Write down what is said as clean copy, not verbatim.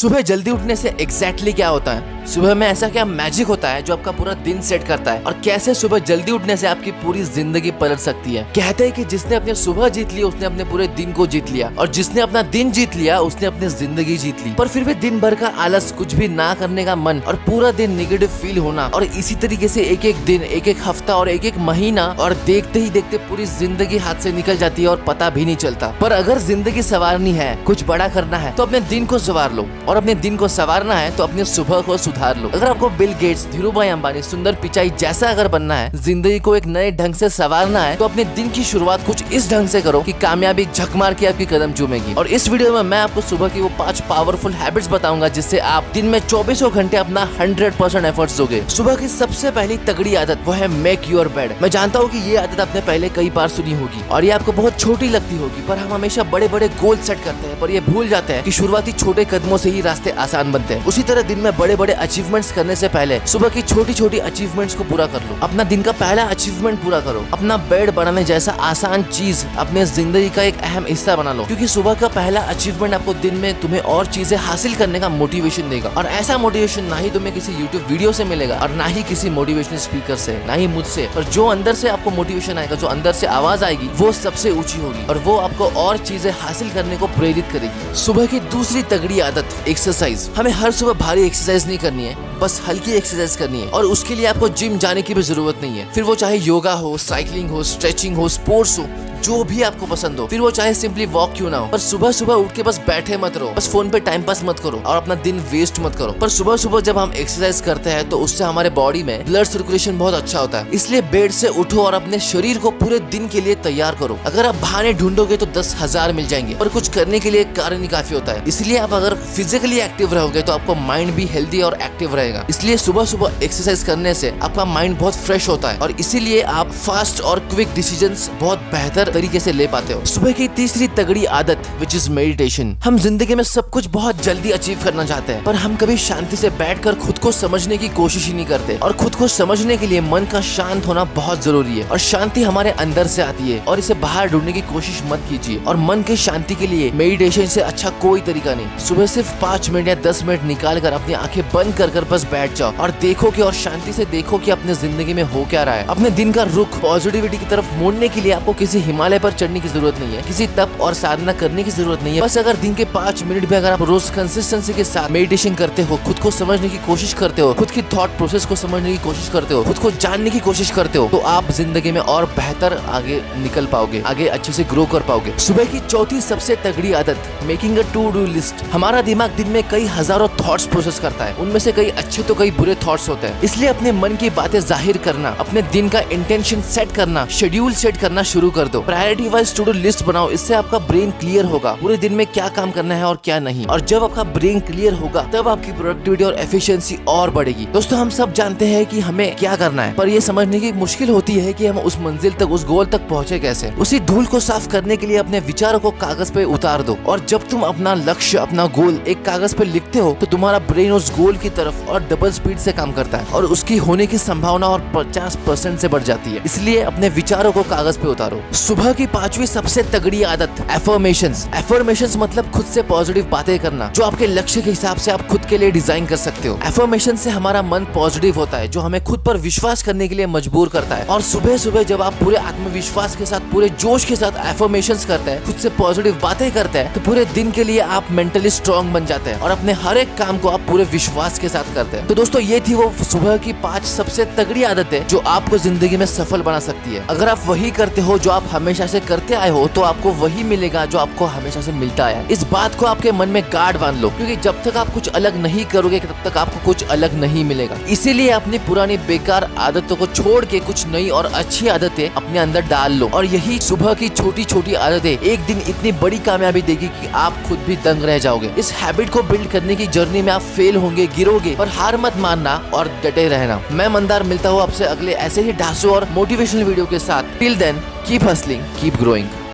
सुबह जल्दी उठने से एग्जैक्टली क्या होता है? सुबह में ऐसा क्या मैजिक होता है जो आपका पूरा दिन सेट करता है? और कैसे सुबह जल्दी उठने से आपकी पूरी जिंदगी पलट सकती है? कहते हैं कि जिसने अपने सुबह जीत ली उसने अपने पूरे दिन को जीत लिया, और जिसने अपना दिन जीत लिया उसने अपनी जिंदगी जीत ली। पर फिर भी दिन भर का आलस, कुछ भी ना करने का मन और पूरा दिन निगेटिव फील होना, और इसी तरीके से एक एक दिन, एक एक हफ्ता और एक एक महीना, और देखते ही देखते पूरी जिंदगी हाथ से निकल जाती है और पता भी नहीं चलता। पर अगर जिंदगी संवारनी है, कुछ बड़ा करना है, तो अपने दिन को संवार लो, और अपने दिन को संवारना है तो अपनी सुबह को सुधार लो। अगर आपको बिल गेट्स, धीरूभाई अंबानी, सुंदर पिचाई जैसा अगर बनना है, जिंदगी को एक नए ढंग से संवारना है, तो अपने दिन की शुरुआत कुछ इस ढंग से करो कि कामयाबी झक मार के आपकी कदम चूमेगी। और इस वीडियो में मैं आपको सुबह की वो 5 पावरफुल हैबिट्स बताऊंगा जिससे आप दिन में 24 घंटे अपना 100% एफर्ट्स दोगे। सुबह की सबसे पहली तगड़ी आदत वो है मेक योर बेड। मैं जानता हूँ कि ये आदत आपने पहले कई बार सुनी होगी और ये आपको बहुत छोटी लगती होगी, पर हम हमेशा बड़े बड़े गोल सेट करते हैं पर ये भूल जाते हैं कि शुरुआती छोटे कदमों से ही रास्ते आसान बनते हैं। उसी तरह दिन में बड़े बड़े अचीवमेंट्स करने से पहले सुबह की छोटी छोटी अचीवमेंट्स को पूरा कर लो। अपना दिन का पहला अचीवमेंट पूरा करो। अपना बेड बनाने जैसा आसान चीज अपने जिंदगी का एक अहम हिस्सा बना लो, क्योंकि सुबह का पहला अचीवमेंट आपको दिन में तुम्हें और चीजें हासिल करने का मोटिवेशन देगा। और ऐसा मोटिवेशन ना ही तुम्हें किसी यूट्यूब वीडियो से मिलेगा और ना ही किसी मोटिवेशनल स्पीकर से, ना ही मुझसे, पर जो अंदर से आपको मोटिवेशन आएगा, जो अंदर से आवाज आएगी, वो सबसे ऊंची होगी और वो आपको और चीजें हासिल करने को प्रेरित करेगी। सुबह की दूसरी तगड़ी आदत एक्सरसाइज। हमें हर सुबह भारी एक्सरसाइज नहीं करनी है, बस हल्की एक्सरसाइज करनी है, और उसके लिए आपको जिम जाने की भी जरूरत नहीं है। फिर वो चाहे योगा हो, साइकिलिंग हो, स्ट्रेचिंग हो, स्पोर्ट्स हो, जो भी आपको पसंद हो, फिर वो चाहे सिंपली वॉक क्यों ना हो। पर सुबह सुबह उठ के बस बैठे मत रहो, बस फोन पे टाइम पास मत करो और अपना दिन वेस्ट मत करो। पर सुबह सुबह जब हम एक्सरसाइज करते हैं तो उससे हमारे बॉडी में ब्लड सर्कुलेशन बहुत अच्छा होता है। इसलिए बेड से उठो और अपने शरीर को पूरे दिन के लिए तैयार करो। अगर आप बहाने ढूंढोगे तो 10,000 मिल जाएंगे, पर कुछ करने के लिए कारण ही काफी होता है। इसलिए आप अगर फिजिकली एक्टिव रहोगे तो आपको माइंड भी हेल्दी और एक्टिव रहेगा। इसलिए सुबह सुबह एक्सरसाइज करने से आपका माइंड बहुत फ्रेश होता है और इसीलिए आप फास्ट और क्विक डिसीजंस बहुत बेहतर तरीके से ले पाते हो। सुबह की तीसरी तगड़ी आदत विच इज मेडिटेशन। हम जिंदगी में सब कुछ बहुत जल्दी अचीव करना चाहते हैं, पर हम कभी शांति से बैठकर खुद को समझने की कोशिश ही नहीं करते। और खुद को समझने के लिए मन का शांत होना बहुत जरूरी है, और शांति हमारे अंदर से आती है और इसे बाहर ढूंढने की कोशिश मत कीजिए। और मन की शांति के लिए मेडिटेशन से अच्छा कोई तरीका नहीं। सुबह सिर्फ 5 मिनट या 10 मिनट निकाल कर अपनी आंखें बंद कर बस बैठ जाओ और देखो कि, और शांति से देखो कि अपने जिंदगी में हो क्या रहा है। अपने दिन का रुख पॉजिटिविटी की तरफ मोड़ने के लिए आपको किसी हिमालय पर चढ़ने की जरूरत नहीं है, किसी तप और साधना करने की जरूरत नहीं है। बस अगर दिन के 5 मिनट भी अगर आप रोज कंसिस्टेंसी के साथ मेडिटेशन करते हो, खुद को समझने की कोशिश करते हो, खुद की थॉट प्रोसेस को समझने की कोशिश करते हो, खुद को जानने की कोशिश करते हो, तो आप जिंदगी में और बेहतर आगे निकल पाओगे, आगे अच्छे से ग्रो कर पाओगे। सुबह की चौथी सबसे तगड़ी आदत making a to do list. हमारा दिमाग दिन में कई हजारों थॉट्स प्रोसेस करता है, उनमें से कई अच्छे तो कई बुरे थॉट्स होते हैं। इसलिए अपने मन की बातें जाहिर करना, अपने दिन का इंटेंशन सेट करना, शेड्यूल सेट करना शुरू कर दो। Priority wise to do list बनाओ, इससे आपका ब्रेन क्लियर होगा पूरे दिन में क्या काम करना है और क्या नहीं। और जब आपका ब्रेन क्लियर होगा तब आपकी प्रोडक्टिविटी और एफिशिएंसी और बढ़ेगी। दोस्तों, हम सब जानते हैं कि हमें क्या करना है, पर ये समझने की मुश्किल होती है कि हम उस मंजिल तक, उस गोल तक पहुंचे कैसे। उसी धूल को साफ करने के लिए अपने विचारों को कागज पे उतार दो, और जब तुम अपना लक्ष्य, अपना गोल एक कागज पे लिखते हो तो तुम्हारा ब्रेन उस गोल की तरफ और डबल स्पीड से काम करता है और उसकी होने की संभावना और 50% से बढ़ जाती है। इसलिए अपने विचारों को कागज पे उतारो। सुबह की 5वीं सबसे तगड़ी आदत एफर्मेशंस। एफर्मेशंस मतलब खुद से पॉजिटिव बातें करना जो आपके लक्ष्य के हिसाब से आप खुद के लिए डिजाइन कर सकते हो। एफर्मेशन से हमारा मन पॉजिटिव होता है, जो हमें खुद पर विश्वास करने के लिए मजबूर करता है। और सुबह सुबह जब आप पूरे आत्मविश्वास के साथ, पूरे जोश के साथ एफर्मेशंस करते हैं, खुद से पॉजिटिव बातें करते हैं, तो पूरे दिन के लिए आप मेंटली स्ट्रांग बन जाते हैं और अपने हर एक काम को आप पूरे विश्वास के साथ करते हैं। तो दोस्तों, ये थी वो सुबह की 5 सबसे तगड़ी आदतें जो आपको जिंदगी में सफल बना सकती है। अगर आप वही करते हो जो आप हमेशा से करते आए हो, तो आपको वही मिलेगा जो आपको हमेशा से मिलता आया। इस बात को आपके मन में गाढ़ बांध लो, क्योंकि जब तक आप कुछ अलग नहीं करोगे तब तक आपको कुछ अलग नहीं मिलेगा। इसीलिए अपनी पुरानी बेकार आदतों को छोड़ के कुछ नई और अच्छी आदतें अपने अंदर डाल लो, और यही सुबह की छोटी छोटी आदतें एक दिन इतनी बड़ी कामयाबी देगी कि आप खुद भी दंग रह जाओगे। इस हैबिट को बिल्ड करने की जर्नी में आप फेल होंगे, गिरोगे, पर हार मत मानना और डटे रहना। मैं मंदार मिलता हूँ आपसे अगले ऐसे ही ढांसू और मोटिवेशनल वीडियो के साथ। Till then keep hustling, keep growing.